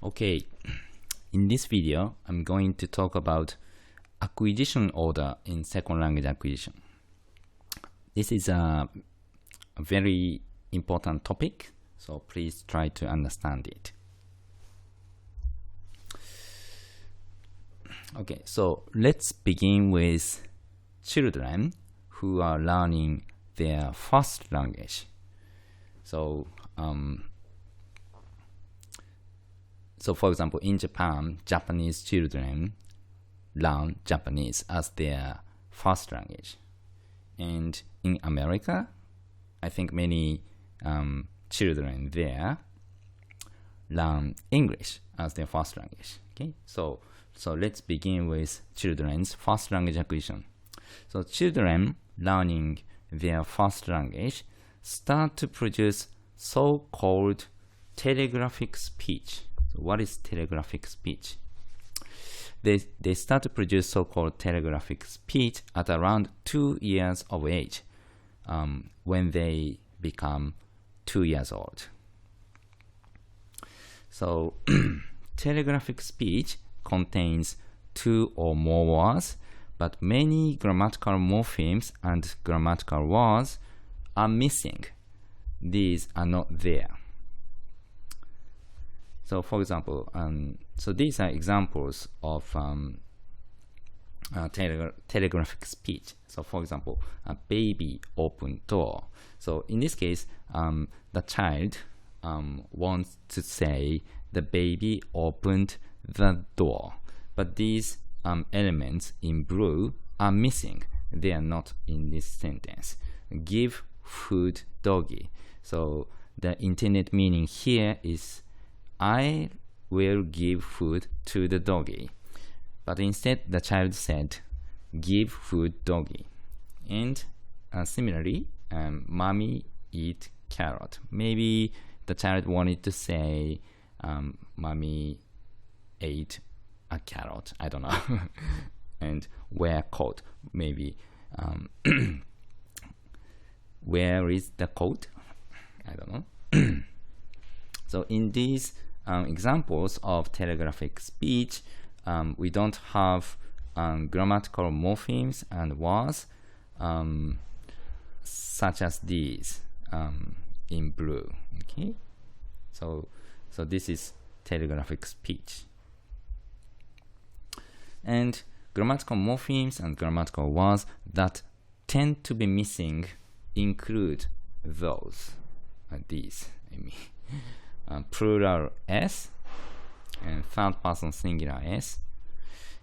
Okay, in this video, I'm going to talk about acquisition order in second language acquisition. This is a very important topic, so please try to understand it. Okay, so let's begin with children who are learning their first language. So for example, in Japan, Japanese children learn Japanese as their first language. And in America, I think many children there learn English as their first language. Okay, so let's begin with children's first language acquisition. So children learning their first language start to produce so-called telegraphic speech. So what is telegraphic speech? They start to produce so-called telegraphic speech at around 2 years of age, when they become 2 years old. So telegraphic speech contains 2 or more words, but many grammatical morphemes and grammatical words are missing. These are not there. So for example, so these are examples of telegraphic speech. So for example, a baby open door. So in this case, the child wants to say the baby opened the door. But these elements in blue are missing. They are not in this sentence. Give food doggy. So the intended meaning here is I will give food to the doggy. But instead, the child said, give food doggy. And similarly, mommy eat carrot. Maybe the child wanted to say, mommy ate a carrot. I don't know. And wear coat. Maybe, where is the coat? I don't know. So in these examples of telegraphic speech, we don't have grammatical morphemes and words such as these in blue. Okay, so this is telegraphic speech. And grammatical morphemes and grammatical words that tend to be missing include those, these, I mean. Plural s and third person singular s,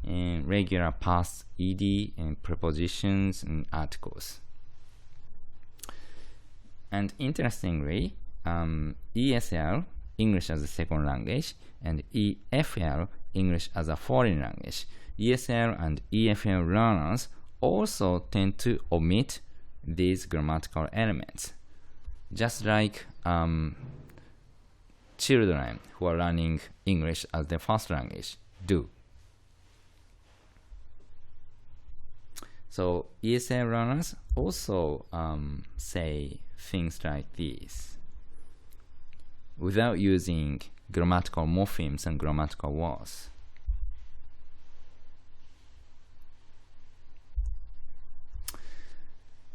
and regular past ed and prepositions and articles. And interestingly, ESL, English as a second language, and EFL, English as a foreign language, ESL and EFL learners also tend to omit these grammatical elements, just like children who are learning English as their first language do. So ESL learners also say things like these without using grammatical morphemes and grammatical words.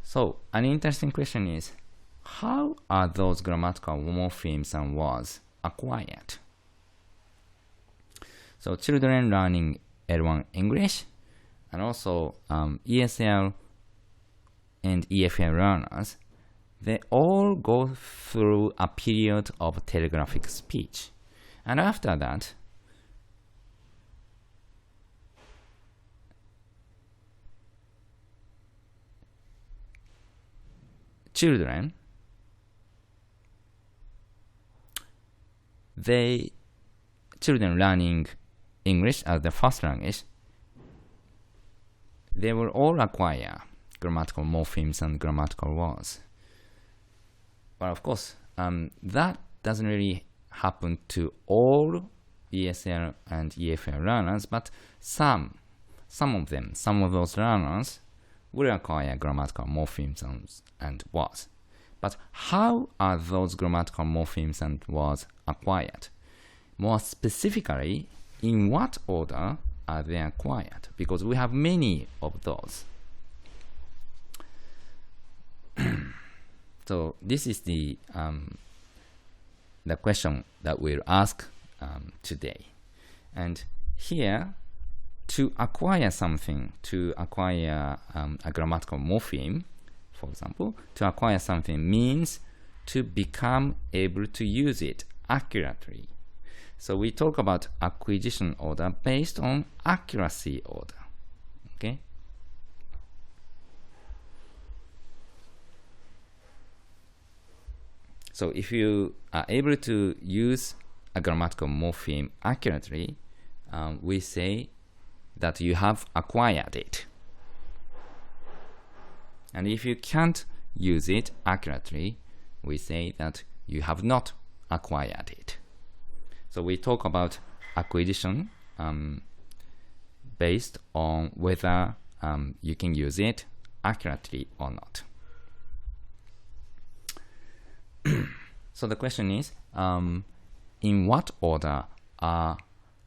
So an interesting question is, how are those grammatical morphemes and words acquired? So children learning L1 English and also ESL and EFL learners, they all go through a period of telegraphic speech. And after that, children learning English as the first language, they will all acquire grammatical morphemes and grammatical words. But of course, that doesn't really happen to all ESL and EFL learners, but some of those learners will acquire grammatical morphemes and words. But how are those grammatical morphemes and words acquired? more specifically, in what order are they acquired? Because we have many of those. So this is the question that we'll ask today. And here, to acquire something, to acquire a grammatical morpheme, for example, to acquire something means to become able to use it accurately. So we talk about acquisition order based on accuracy order. Okay? So if you are able to use a grammatical morpheme accurately, we say that you have acquired it. And if you can't use it accurately, we say that you have not acquired it. So we talk about acquisition based on whether you can use it accurately or not. So the question is, in what order are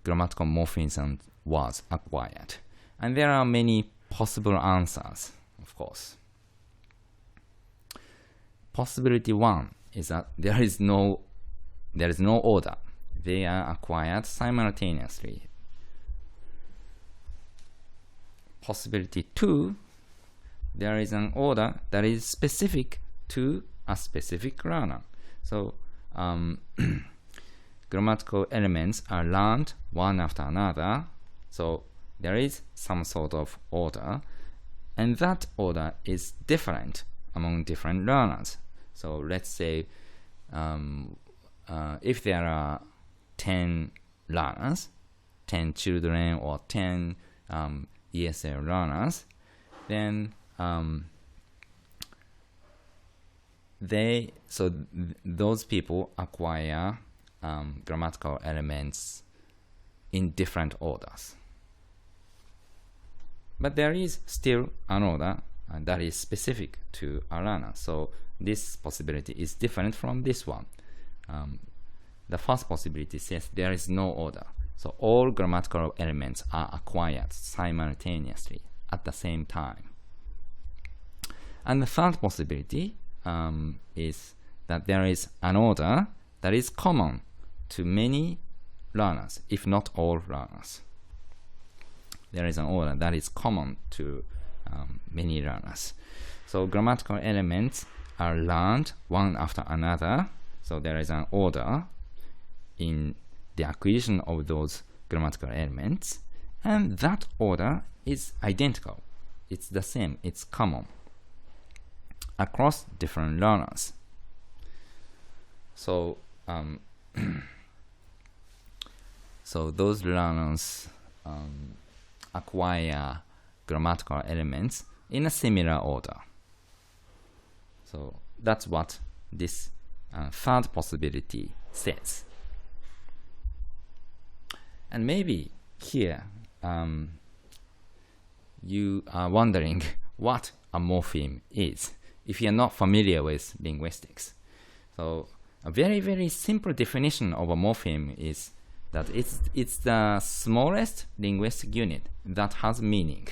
grammatical morphemes and words acquired? And there are many possible answers, of course. Possibility 1 is that there is no order. They are acquired simultaneously. Possibility 2, there is an order that is specific to a specific learner. So grammatical elements are learned one after another. So there is some sort of order, and that order is different among different learners. So let's say if there are 10 learners, 10 children or 10 ESL learners, then those people acquire grammatical elements in different orders. But there is still an order that is specific to a learner. So this possibility is different from this one. The first possibility says there is no order. So all grammatical elements are acquired simultaneously at the same time. And the third possibility is that there is an order that is common to many learners, if not all learners. There is an order that is common to many learners. So grammatical elements are learned one after another. So there is an order in the acquisition of those grammatical elements, and that order is identical. It's the same, it's common across different learners. So so those learners acquire grammatical elements in a similar order. So that's what this third possibility says. And maybe here you are wondering what a morpheme is if you are not familiar with linguistics. So a very, very simple definition of a morpheme is that it's the smallest linguistic unit that has meaning.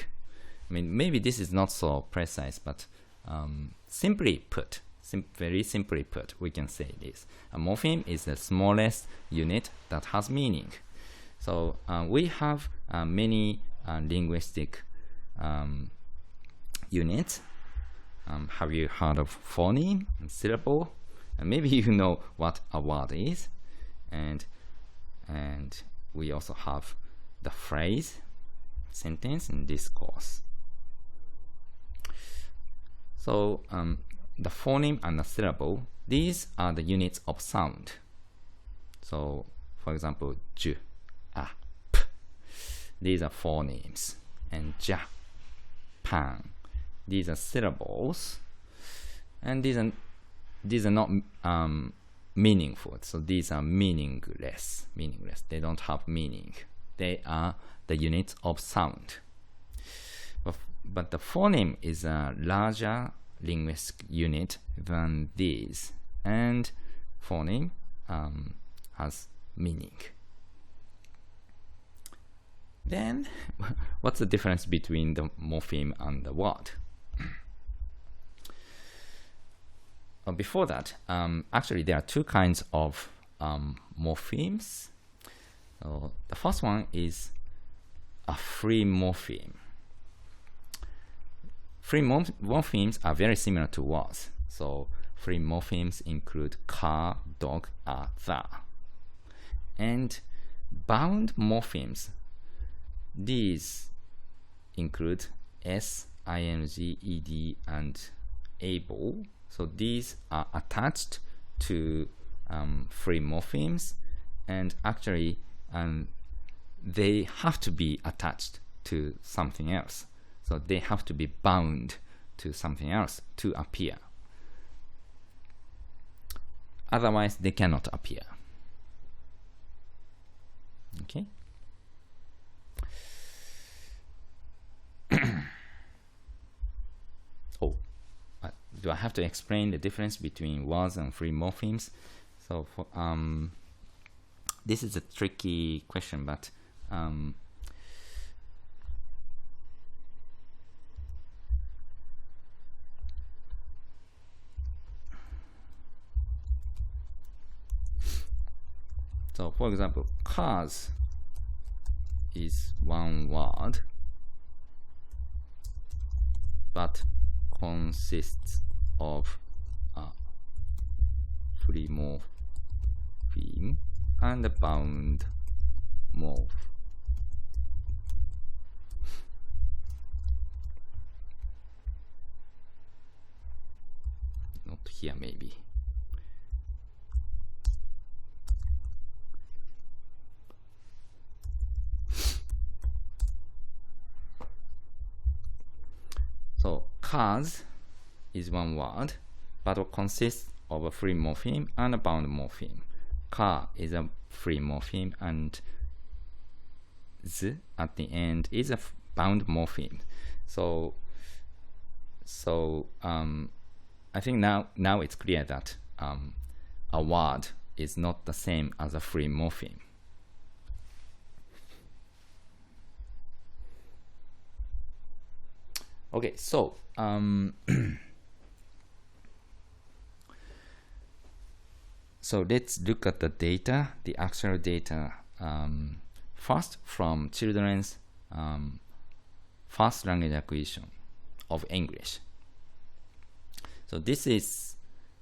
I mean, maybe this is not so precise, but simply put, very simply put, we can say this. A morpheme is the smallest unit that has meaning. So we have many linguistic units. Have you heard of phoneme and syllable? And maybe you know what a word is. And we also have the phrase, sentence, and discourse. So the phoneme and the syllable, these are the units of sound. So for example, j, a, p. These are phonemes. And ja, pan. These are syllables. And these are not meaningful. So these are meaningless. They don't have meaning. They are the units of sound. But the phoneme is a larger linguistic unit than these. And phoneme has meaning. Then, what's the difference between the morpheme and the word? Before that, actually there are two kinds of morphemes. The first one is a free morpheme. Free morphemes are very similar to words. So free morphemes include car, dog, the. And bound morphemes, these include s, ing, ed, and able. So these are attached to free morphemes, and actually they have to be attached to something else. So they have to be bound to something else to appear. Otherwise, they cannot appear. Okay. Do I have to explain the difference between words and free morphemes? So for, this is a tricky question, but so for example, cars is one word, but consists of a free morpheme and a bound morph. Not here, maybe. So cars is one word, but consists of a free morpheme and a bound morpheme. Car is a free morpheme, and z at the end is a bound morpheme. So I think now it's clear that a word is not the same as a free morpheme. Okay, so so let's look at the data, the actual data, first from children's first language acquisition of English. So this is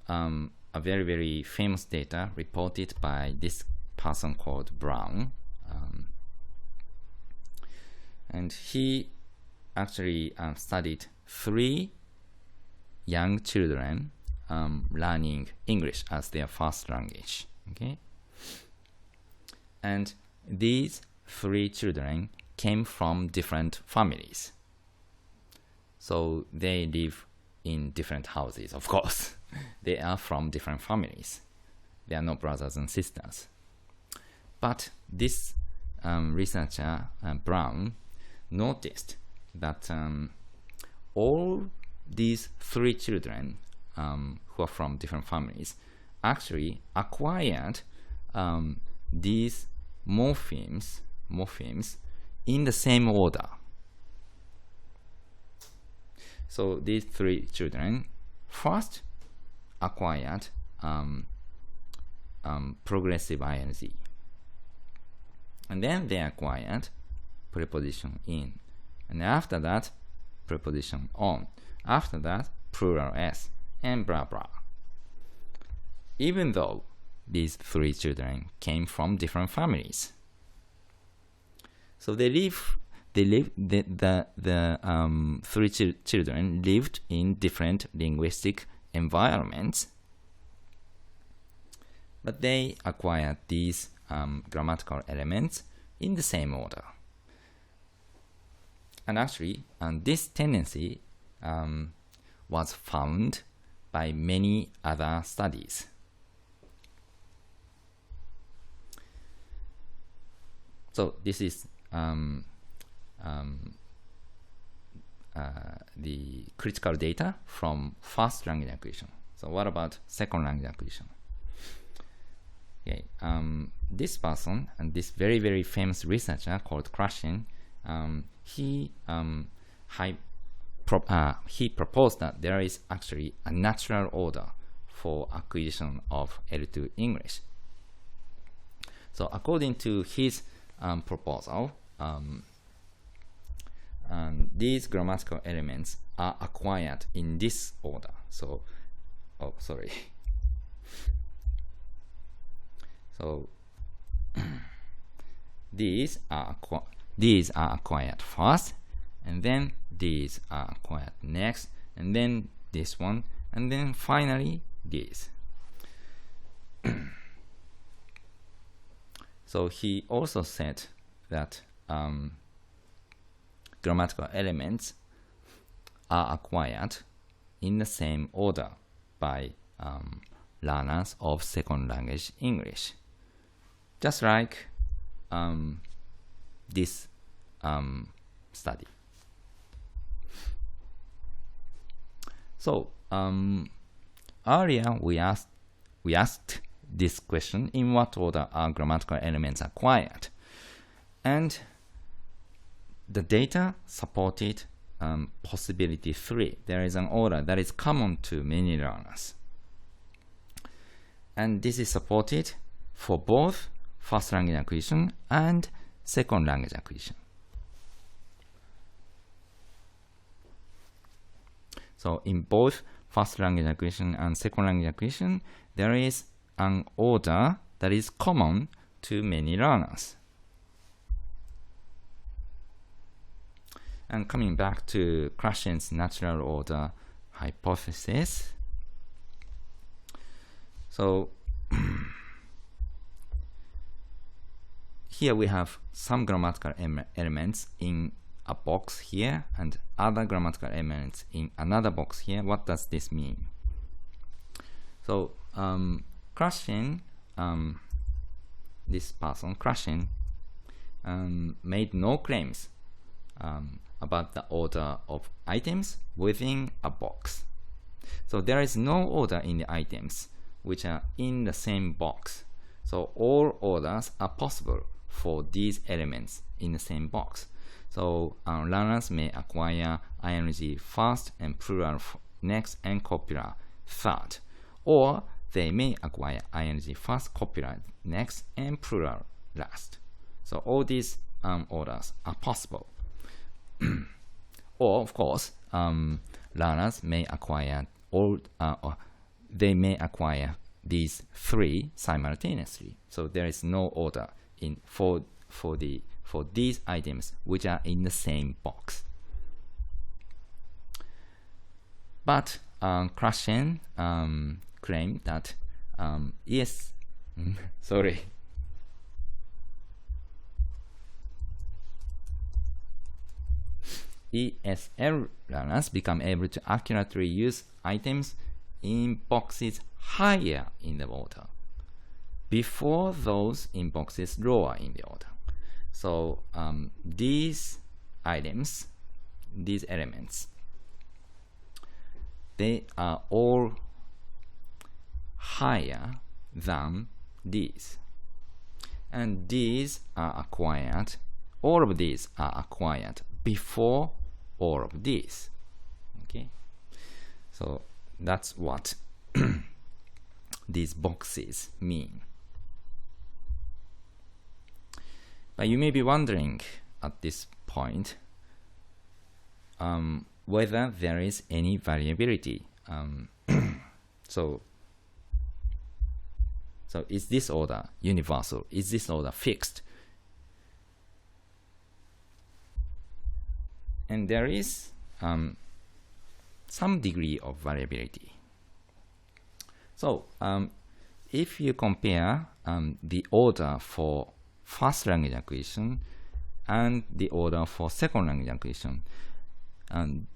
a very, very famous data reported by this person called Brown. And he actually studied 3 young children learning English as their first language. Okay, and these 3 children came from different families. So they live in different houses, of course. They are from different families. They are not brothers and sisters. But this researcher, Brown, noticed that all these 3 children who are from different families actually acquired these morphemes in the same order. So these 3 children first acquired progressive ing, and then they acquired preposition in, and after that preposition on, after that plural s, and blah blah. Even though these 3 children came from different families, so the 3 children lived in different linguistic environments, but they acquired these grammatical elements in the same order. And actually, this tendency was found by many other studies. So this is the critical data from first language acquisition. So what about second language acquisition? Okay, this person and this very, very famous researcher called Krashen, he proposed that there is actually a natural order for acquisition of L2 English. So according to his proposal, these grammatical elements are acquired in this order. So, oh, sorry. So these are acquired first, and then these are acquired next, and then this one, and then finally these. So he also said that grammatical elements are acquired in the same order by learners of second language English, just like this study. So earlier we asked this question: in what order are grammatical elements acquired? And the data supported possibility 3. There is an order that is common to many learners. And this is supported for both first language acquisition and second language acquisition. So in both first language acquisition and second language acquisition, there is an order that is common to many learners. And coming back to Krashen's natural order hypothesis, so here we have some grammatical elements in a box here and other grammatical elements in another box here. What does this mean? So Krashen, this person, Krashen, made no claims about the order of items within a box. So there is no order in the items which are in the same box. So all orders are possible for these elements in the same box. So learners may acquire ing first and plural next and copular third, or they may acquire ing first, copular next, and plural last. So all these orders are possible. Or of course, learners may acquire they may acquire these 3 simultaneously. So there is no order in for these items which are in the same box. But Krashen claimed that yes, sorry. ESL learners become able to accurately use items in boxes higher in the order before those in boxes lower in the order. So these items, these elements, they are all higher than these. And these are acquired, all of these are acquired before all of these. Okay, so that's what these boxes mean. But you may be wondering at this point whether there is any variability. So is this order universal? Is this order fixed? And there is some degree of variability. So if you compare the order for first language acquisition and the order for second language acquisition,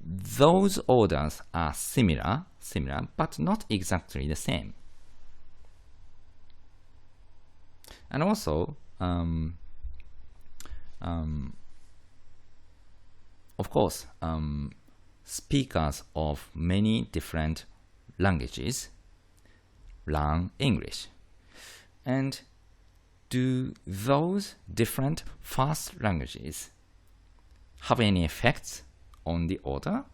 those orders are similar, but not exactly the same. And also, of course, speakers of many different languages learn English. And do those different first languages have any effects on the order?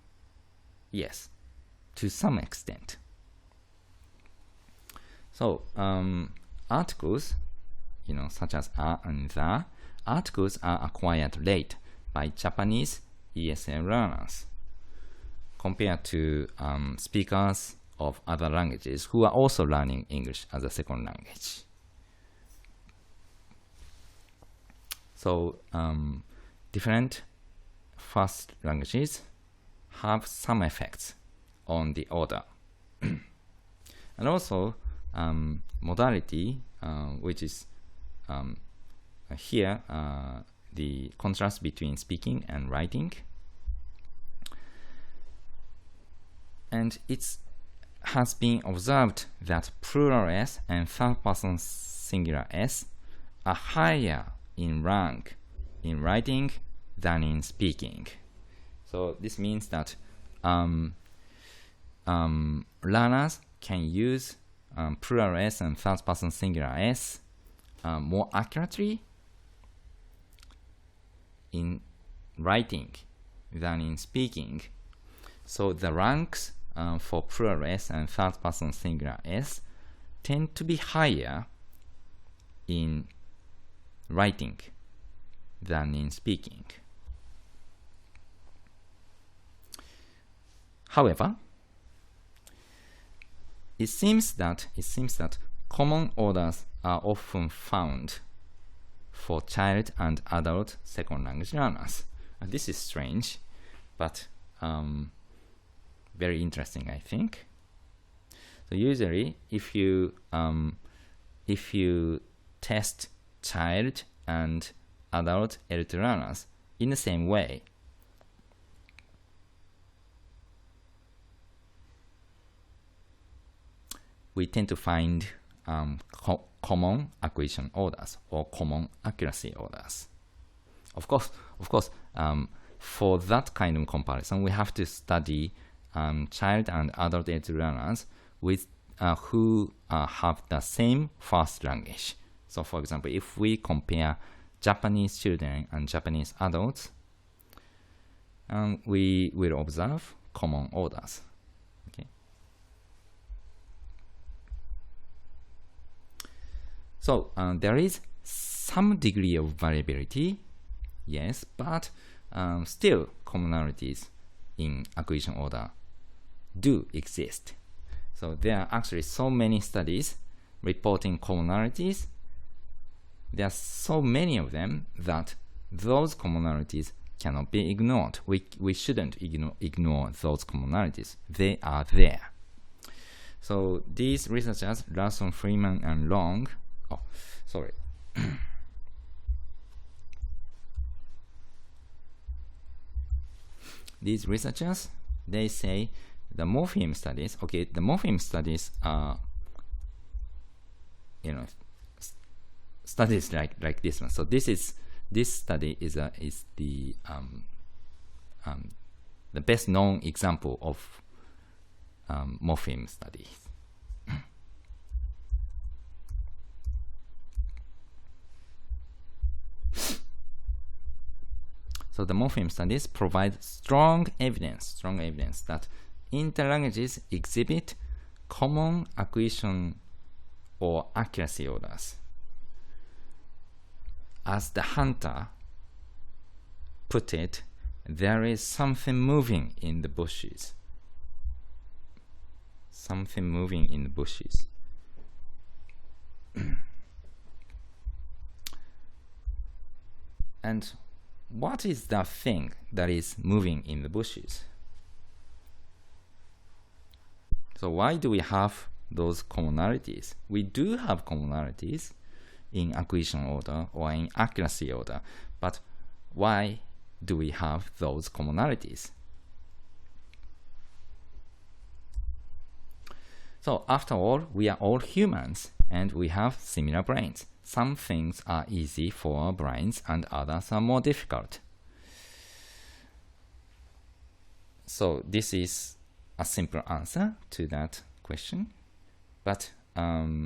Yes, to some extent. So articles, such as a and the, articles are acquired late by Japanese ESL learners compared to speakers of other languages who are also learning English as a second language. So different first languages have some effects on the order. And also modality, which is here the contrast between speaking and writing. And it has been observed that plural s and third person singular s are higher in rank in writing than in speaking. So this means that learners can use plural s and third person singular s more accurately in writing than in speaking. So the ranks for plural s and third person singular s tend to be higher in writing than in speaking. However, it seems that common orders are often found for child and adult second language learners. This is strange, but very interesting, I think. So usually, if you test child and adult L2 learners in the same way, we tend to find common acquisition orders or common accuracy orders. Of course, for that kind of comparison, we have to study child and adult L2 learners with who have the same first language. So, for example, if we compare Japanese children and Japanese adults, we will observe common orders. Okay. So there is some degree of variability, yes, but still commonalities in acquisition order do exist. So there are actually so many studies reporting commonalities. There are so many of them that those commonalities cannot be ignored. We shouldn't ignore those commonalities. They are there. So these researchers, Larson, Freeman, and Long, these researchers, they say the morpheme studies, the morpheme studies are, studies like this one. So this study is the best known example of morpheme studies. So the morpheme studies provide strong evidence that interlanguages exhibit common acquisition or accuracy orders. As the hunter put it, there is something moving in the bushes. Something moving in the bushes. And what is that thing that is moving in the bushes? So why do we have those commonalities? We do have commonalities in acquisition order or in accuracy order, but why do we have those commonalities? So after all, we are all humans and we have similar brains. Some things are easy for our brains and others are more difficult. So this is a simple answer to that question, but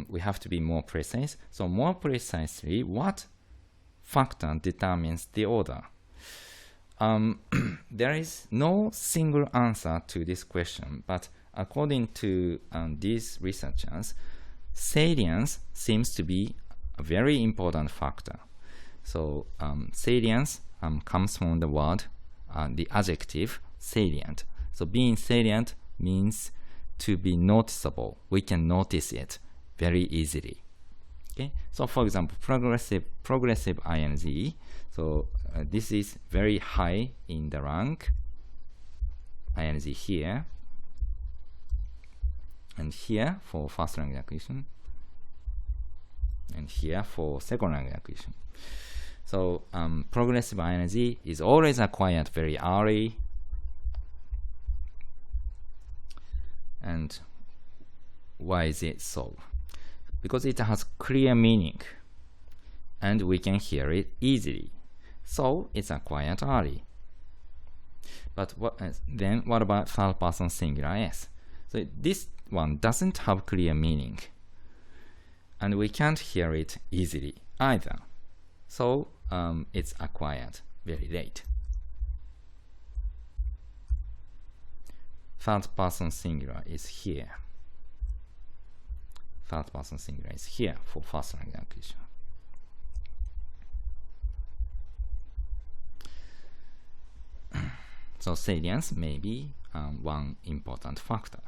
we have to be more precise. So more precisely, what factor determines the order? there is no single answer to this question, but according to these researchers, salience seems to be a very important factor. So salience comes from the word, the adjective salient. So being salient means to be noticeable. We can notice it very easily. Okay. So for example, progressive ing. So this is very high in the rank. Ing here, and here for first language acquisition, and here for second language acquisition. So progressive ing is always acquired very early. And why is it so? Because it has clear meaning and we can hear it easily. So it's acquired early. But then what about third person singular s? So this one doesn't have clear meaning and we can't hear it easily either. So it's acquired very late. Third person singular is here. Third person singular is here for first language acquisition. So salience may be one important factor.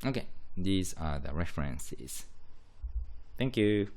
Okay, these are the references. Thank you.